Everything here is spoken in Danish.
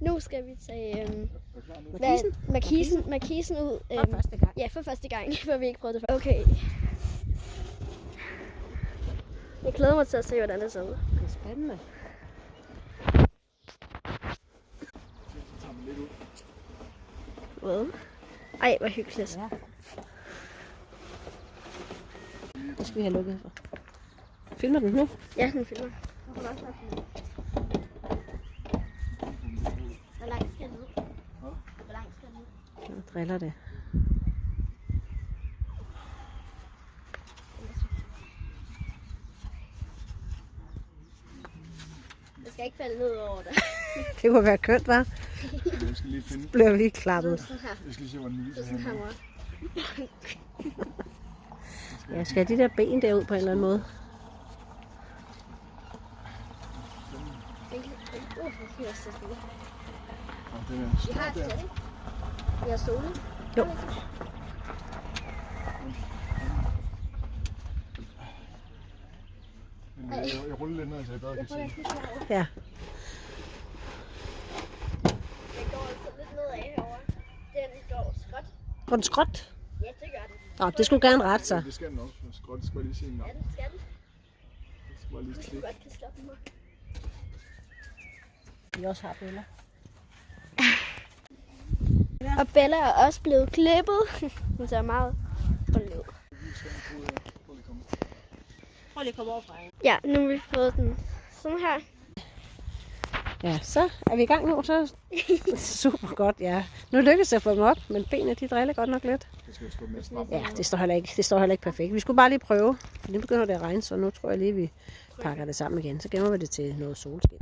Nu skal vi tage markisen ud. For første gang. Ja, for første gang, for vi ikke prøvede det før. Okay. Jeg glæder mig til at se, hvordan det ser ud. Det er spændende. Hvad? Ej, hvor hyggeligt. Ja. Det skal vi have lukket for. Filmer den nu? Ja, den filmer. Hvor langt skal den ud? Hvor langt skal den ud? Jeg driller det. Det skal ikke falde ned over dig. Det kunne være kønt, hva'? Jeg skal lige finde. Bliver vi lige klappet. Sådan her. Jeg skal lige se, hvordan den lyser Sådan her, mor. Jeg skal have de der ben derud på en eller anden måde. Vi har sæt det. Den er Vi har et sæt, ikke? Vi har stole. Jo. Men jeg ruller lidt ned, så jeg bedre kan se. Ja. Den går altså lidt nedad herovre. Den går skråt. Går den skråt? Ja, det gør den. Nå, det skulle gerne rette sig. Det skal den også. Det skal jeg lige se en gang. Ja, den skal den. Det skal bare lige Hvis du klikke. godt kan stoppe mig. Vi også har bøller. Og Bella er også blevet klippet. Hun ser meget ordentlig ud. Prøv lige at komme over fra. Ja, nu har vi fået den sådan her. Ja, så er vi i gang nu. Så super godt, ja. Nu lykkedes det at få dem op, men benene de driller godt nok lidt. Det skal jo stå mere stramt. Ja, det står heller ikke perfekt. Vi skulle bare lige prøve. Nu begynder det at regne, så nu tror jeg lige, vi pakker det sammen igen. Så gemmer vi det til noget solskin.